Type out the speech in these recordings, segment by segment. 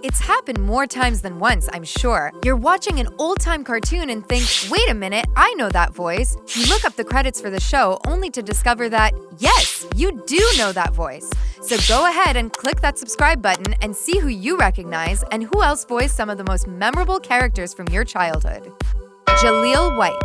It's happened more times than once, I'm sure. You're watching an old-time cartoon and think, wait a minute, I know that voice. You look up the credits for the show only to discover that, yes, you do know that voice. So go ahead and click that subscribe button and see who you recognize and who else voiced some of the most memorable characters from your childhood. Jaleel White.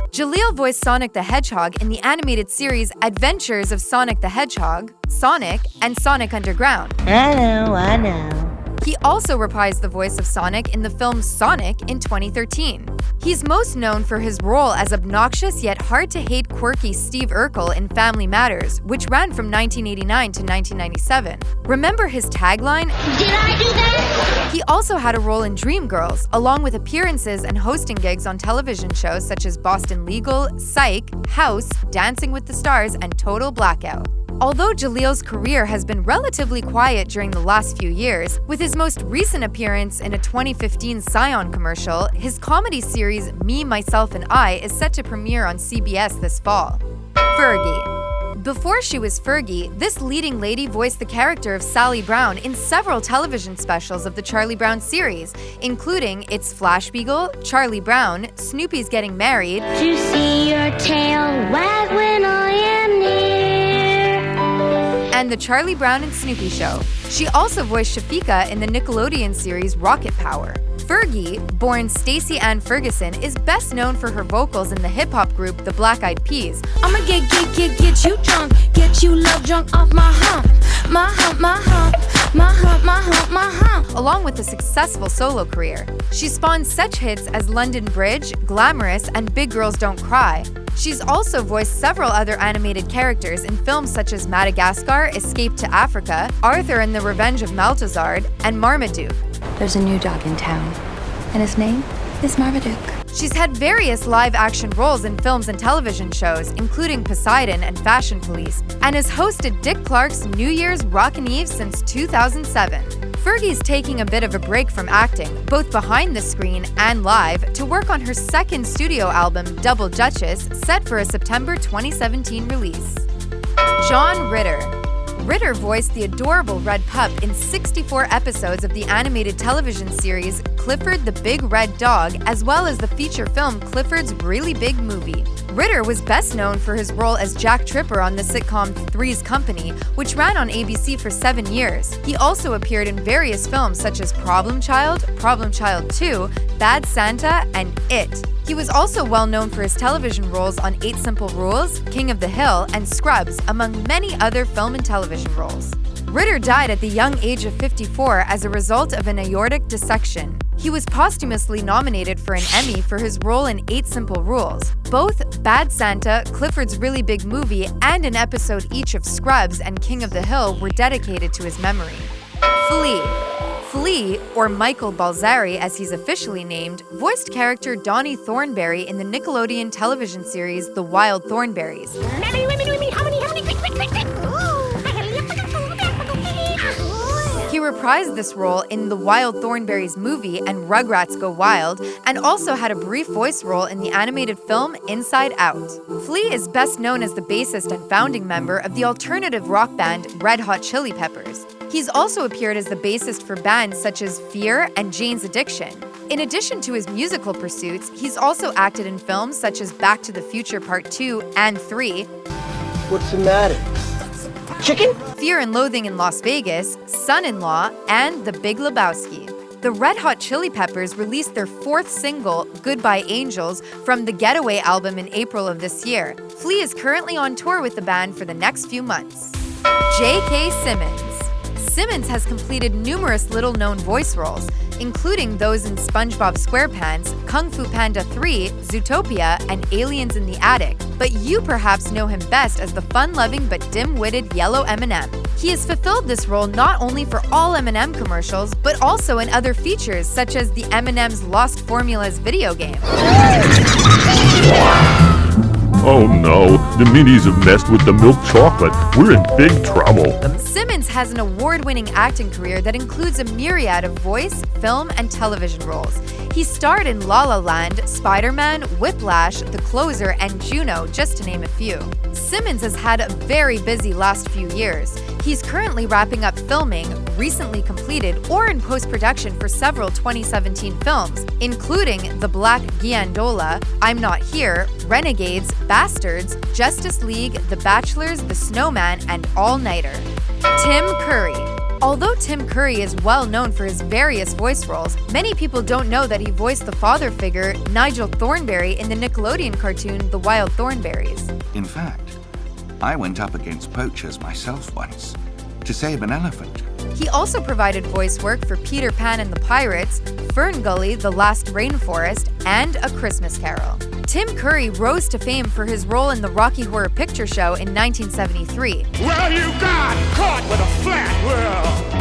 Jaleel voiced Sonic the Hedgehog in the animated series Adventures of Sonic the Hedgehog, Sonic, and Sonic Underground. I know. He also reprised the voice of Sonic in the film Sonic in 2013. He's most known for his role as obnoxious yet hard-to-hate quirky Steve Urkel in Family Matters, which ran from 1989 to 1997. Remember his tagline? Did I do that? He also had a role in Dreamgirls, along with appearances and hosting gigs on television shows such as Boston Legal, Psych, House, Dancing with the Stars, and Total Blackout. Although Jaleel's career has been relatively quiet during the last few years, with his most recent appearance in a 2015 Scion commercial, his comedy series Me, Myself, and I is set to premiere on CBS this fall. Fergie. Before she was Fergie, this leading lady voiced the character of Sally Brown in several television specials of the Charlie Brown series, including It's Flash Beagle, Charlie Brown, Snoopy's Getting Married, To see your tail wag when I am near, and The Charlie Brown and Snoopy Show. She also voiced Shafika in the Nickelodeon series Rocket Power. Fergie, born Stacey Ann Ferguson, is best known for her vocals in the hip-hop group The Black Eyed Peas. I'ma get you drunk, get you love drunk off my hump, my hump, my hump, my hump, my hump, my hump. Along with a successful solo career. She spawned such hits as London Bridge, Glamorous, and Big Girls Don't Cry. She's also voiced several other animated characters in films such as Madagascar, Escape to Africa, Arthur and the Revenge of Maltazard, and Marmaduke. There's a new dog in town, and his name is Marmaduke. She's had various live-action roles in films and television shows, including Poseidon and Fashion Police, and has hosted Dick Clark's New Year's Rockin' Eve since 2007. Fergie's taking a bit of a break from acting, both behind the screen and live, to work on her second studio album, Double Duchess, set for a September 2017 release. John Ritter. Ritter voiced the adorable red pup in 64 episodes of the animated television series Clifford the Big Red Dog, as well as the feature film Clifford's Really Big Movie. Ritter was best known for his role as Jack Tripper on the sitcom Three's Company, which ran on ABC for 7 years. He also appeared in various films such as Problem Child 2, Bad Santa, and It. He was also well known for his television roles on 8 Simple Rules, King of the Hill, and Scrubs, among many other film and television roles. Ritter died at the young age of 54 as a result of an aortic dissection. He was posthumously nominated for an Emmy for his role in 8 Simple Rules. Both Bad Santa, Clifford's Really Big Movie, and an episode each of Scrubs and King of the Hill were dedicated to his memory. Flea. Flea, or Michael Balzari as he's officially named, voiced character Donnie Thornberry in the Nickelodeon television series The Wild Thornberrys. He reprised this role in The Wild Thornberrys movie and Rugrats Go Wild, and also had a brief voice role in the animated film Inside Out. Flea is best known as the bassist and founding member of the alternative rock band Red Hot Chili Peppers. He's also appeared as the bassist for bands such as Fear and Jane's Addiction. In addition to his musical pursuits, he's also acted in films such as Back to the Future Part 2 and 3. What's the matter? Chicken? Fear and Loathing in Las Vegas, Son-in-Law, and The Big Lebowski. The Red Hot Chili Peppers released their 4th single, Goodbye Angels, from the Getaway album in April of this year. Flea is currently on tour with the band for the next few months. J.K. Simmons. Simmons has completed numerous little-known voice roles, including those in SpongeBob SquarePants, Kung Fu Panda 3, Zootopia, and Aliens in the Attic, but you perhaps know him best as the fun-loving but dim-witted Yellow M&M. He has fulfilled this role not only for all M&M commercials, but also in other features such as the M&M's Lost Formulas video game. Oh no, the minis have messed with the milk chocolate. We're in big trouble. Simmons has an award-winning acting career that includes a myriad of voice, film, and television roles. He starred in La La Land, Spider-Man, Whiplash, The Closer, and Juno, just to name a few. Simmons has had a very busy last few years. He's currently wrapping up filming, recently completed, or in post-production for several 2017 films, including The Black Giandola, I'm Not Here, Renegades, Bastards, Justice League, The Bachelors, The Snowman, and All Nighter. Tim Curry. Although Tim Curry is well known for his various voice roles, many people don't know that he voiced the father figure Nigel Thornberry in the Nickelodeon cartoon The Wild Thornberrys. In fact, I went up against poachers myself once to save an elephant. He also provided voice work for Peter Pan and the Pirates, Ferngully, The Last Rainforest, and A Christmas Carol. Tim Curry rose to fame for his role in the Rocky Horror Picture Show in 1973. Well, you got caught with a flat world.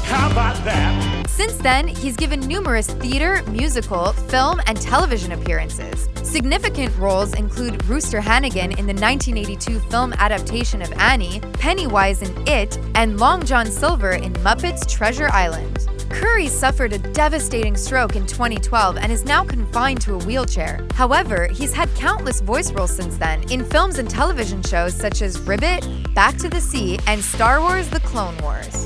How about that? Since then, he's given numerous theater, musical, film, and television appearances. Significant roles include Rooster Hannigan in the 1982 film adaptation of Annie, Pennywise in It, and Long John Silver in Muppets Treasure Island. Curry suffered a devastating stroke in 2012 and is now confined to a wheelchair. However, he's had countless voice roles since then in films and television shows such as Ribbit, Back to the Sea, and Star Wars: The Clone Wars.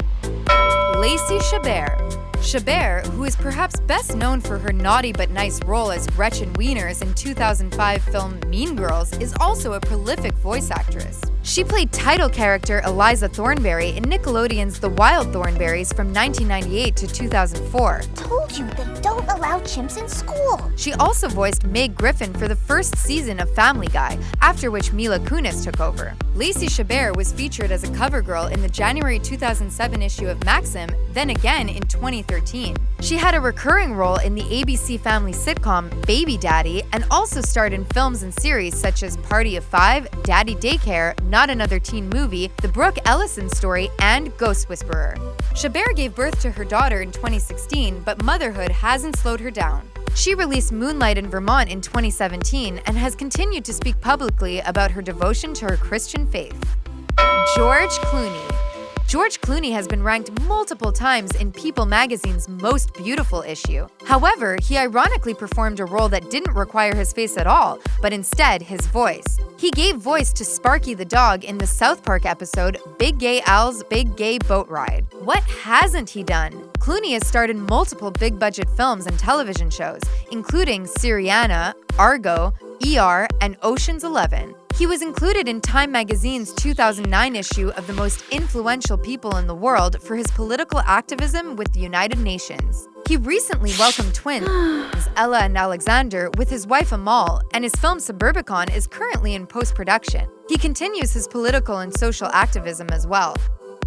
Lacey Chabert. Chabert, who is perhaps best known for her naughty but nice role as Gretchen Wieners in 2005 film Mean Girls, is also a prolific voice actress. She played title character Eliza Thornberry in Nickelodeon's The Wild Thornberrys from 1998 to 2004. Told you they don't allow chimps in school. She also voiced Meg Griffin for the first season of Family Guy, after which Mila Kunis took over. Lacey Chabert was featured as a cover girl in the January 2007 issue of Maxim, then again in 2013. She had a recurring role in the ABC family sitcom Baby Daddy and also starred in films and series such as Party of Five, Daddy Daycare, Not Another Teen Movie, The Brooke Ellison Story, and Ghost Whisperer. Chabert gave birth to her daughter in 2016, but motherhood hasn't slowed her down. She released Moonlight in Vermont in 2017 and has continued to speak publicly about her devotion to her Christian faith. George Clooney. George Clooney has been ranked multiple times in People magazine's Most Beautiful issue. However, he ironically performed a role that didn't require his face at all, but instead his voice. He gave voice to Sparky the dog in the South Park episode Big Gay Al's Big Gay Boat Ride. What hasn't he done? Clooney has starred in multiple big-budget films and television shows, including Syriana, Argo, ER, and Ocean's 11. He was included in Time magazine's 2009 issue of the most influential people in the world for his political activism with the United Nations. He recently welcomed twins, Ella and Alexander, with his wife Amal, and his film Suburbicon is currently in post-production. He continues his political and social activism as well.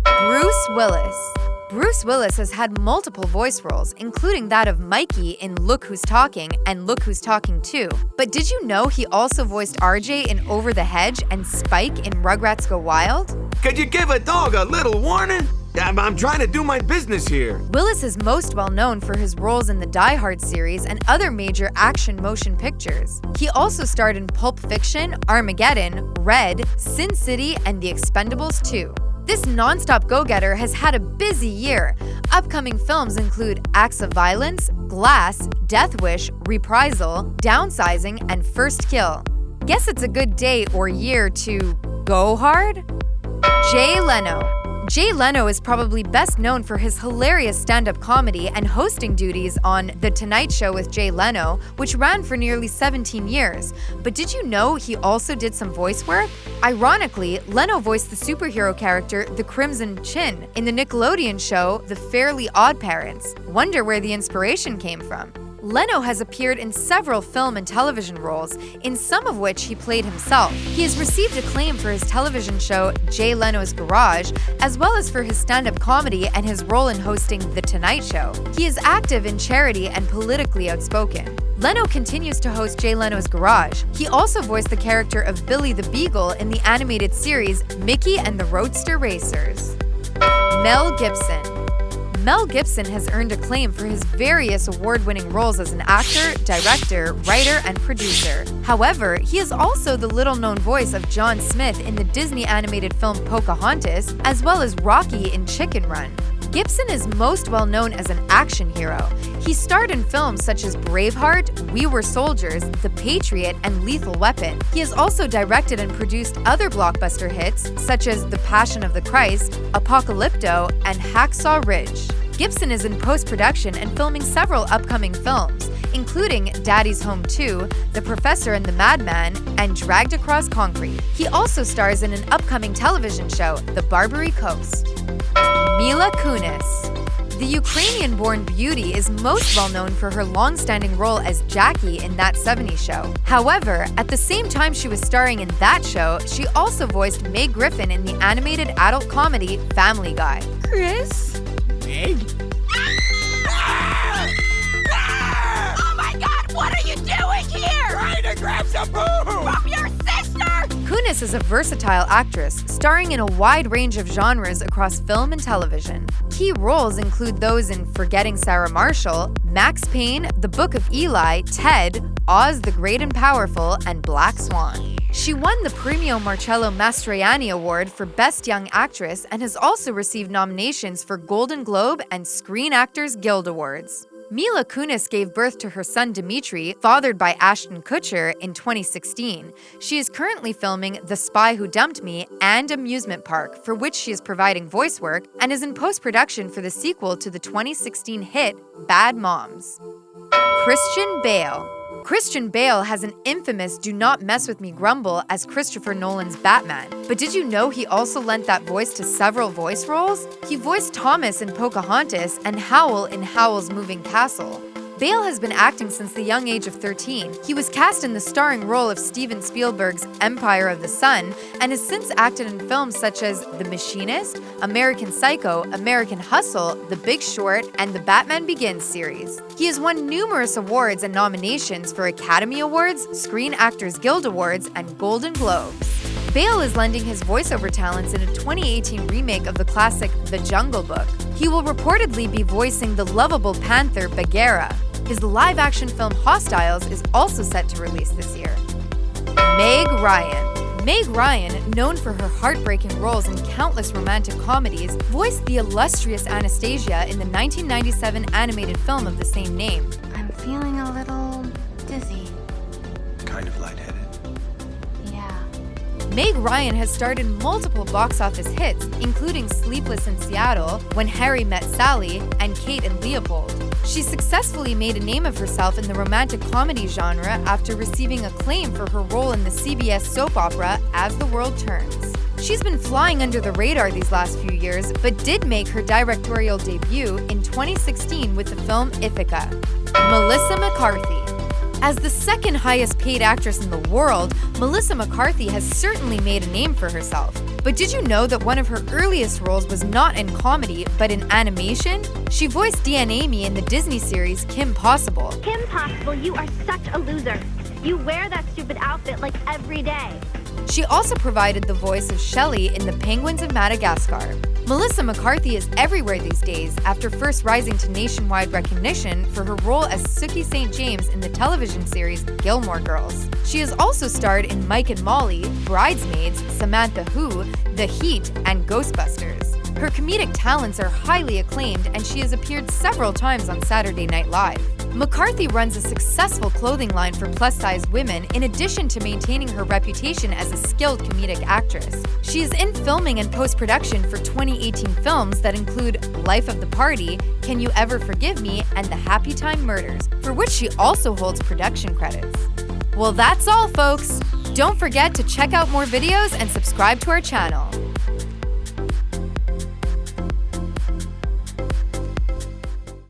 Bruce Willis. Bruce Willis has had multiple voice roles, including that of Mikey in Look Who's Talking and Look Who's Talking 2. But did you know he also voiced RJ in Over the Hedge and Spike in Rugrats Go Wild? Could you give a dog a little warning? I'm trying to do my business here. Willis is most well known for his roles in the Die Hard series and other major action motion pictures. He also starred in Pulp Fiction, Armageddon, Red, Sin City, and The Expendables 2. This non-stop go-getter has had a busy year. Upcoming films include Acts of Violence, Glass, Death Wish, Reprisal, Downsizing, and First Kill. Guess it's a good day or year to go hard? Jay Leno. Jay Leno is probably best known for his hilarious stand-up comedy and hosting duties on The Tonight Show with Jay Leno, which ran for nearly 17 years. But did you know he also did some voice work? Ironically, Leno voiced the superhero character The Crimson Chin in the Nickelodeon show The Fairly Odd Parents. Wonder where the inspiration came from. Leno has appeared in several film and television roles, in some of which he played himself. He has received acclaim for his television show Jay Leno's Garage, as well as for his stand-up comedy and his role in hosting The Tonight Show. He is active in charity and politically outspoken. Leno continues to host Jay Leno's Garage. He also voiced the character of Billy the Beagle in the animated series Mickey and the Roadster Racers. Mel Gibson. Mel Gibson has earned acclaim for his various award-winning roles as an actor, director, writer, and producer. However, he is also the little-known voice of John Smith in the Disney animated film Pocahontas, as well as Rocky in Chicken Run. Gibson is most well known as an action hero. He starred in films such as Braveheart, We Were Soldiers, The Patriot, and Lethal Weapon. He has also directed and produced other blockbuster hits such as The Passion of the Christ, Apocalypto, and Hacksaw Ridge. Gibson is in post-production and filming several upcoming films, including Daddy's Home 2, The Professor and the Madman, and Dragged Across Concrete. He also stars in an upcoming television show, The Barbary Coast. Mila Kunis. The Ukrainian-born beauty is most well known for her long-standing role as Jackie in That 70s Show. However, at the same time she was starring in that show, she also voiced Meg Griffin in the animated adult comedy Family Guy. Chris? Meg? Oh my God, what are you doing here? Trying to grab some poo! From your sister! Kunis is a versatile actress, starring in a wide range of genres across film and television. Key roles include those in Forgetting Sarah Marshall, Max Payne, The Book of Eli, Ted, Oz the Great and Powerful, and Black Swan. She won the Premio Marcello Mastroianni Award for Best Young Actress and has also received nominations for Golden Globe and Screen Actors Guild Awards. Mila Kunis gave birth to her son Dimitri, fathered by Ashton Kutcher, in 2016. She is currently filming The Spy Who Dumped Me and Amusement Park, for which she is providing voice work, and is in post-production for the sequel to the 2016 hit Bad Moms. Christian Bale. Christian Bale has an infamous "do not mess with me" grumble as Christopher Nolan's Batman. But did you know he also lent that voice to several voice roles? He voiced Thomas in Pocahontas and Howl in Howl's Moving Castle. Bale has been acting since the young age of 13. He was cast in the starring role of Steven Spielberg's Empire of the Sun and has since acted in films such as The Machinist, American Psycho, American Hustle, The Big Short, and the Batman Begins series. He has won numerous awards and nominations for Academy Awards, Screen Actors Guild Awards, and Golden Globes. Bale is lending his voiceover talents in a 2018 remake of the classic The Jungle Book. He will reportedly be voicing the lovable panther Bagheera. His live-action film Hostiles is also set to release this year. Meg Ryan. Meg Ryan, known for her heartbreaking roles in countless romantic comedies, voiced the illustrious Anastasia in the 1997 animated film of the same name. I'm feeling a little dizzy. Kind of lightheaded. Yeah. Meg Ryan has starred in multiple box office hits, including Sleepless in Seattle, When Harry Met Sally, and Kate and Leopold. She successfully made a name of herself in the romantic comedy genre after receiving acclaim for her role in the CBS soap opera As the World Turns. She's been flying under the radar these last few years, but did make her directorial debut in 2016 with the film Ithaca. Melissa McCarthy. As the second highest paid actress in the world, Melissa McCarthy has certainly made a name for herself. But did you know that one of her earliest roles was not in comedy, but in animation? She voiced Deanne Amy in the Disney series Kim Possible. Kim Possible, you are such a loser. You wear that stupid outfit like every day. She also provided the voice of Shelley in The Penguins of Madagascar. Melissa McCarthy is everywhere these days after first rising to nationwide recognition for her role as Sookie St. James in the television series Gilmore Girls. She has also starred in Mike and Molly, Bridesmaids, Samantha Who, The Heat, and Ghostbusters. Her comedic talents are highly acclaimed, and she has appeared several times on Saturday Night Live. McCarthy runs a successful clothing line for plus-size women in addition to maintaining her reputation as a skilled comedic actress. She is in filming and post-production for 2018 films that include Life of the Party, Can You Ever Forgive Me, and The Happy Time Murders, for which she also holds production credits. Well, that's all, folks! Don't forget to check out more videos and subscribe to our channel.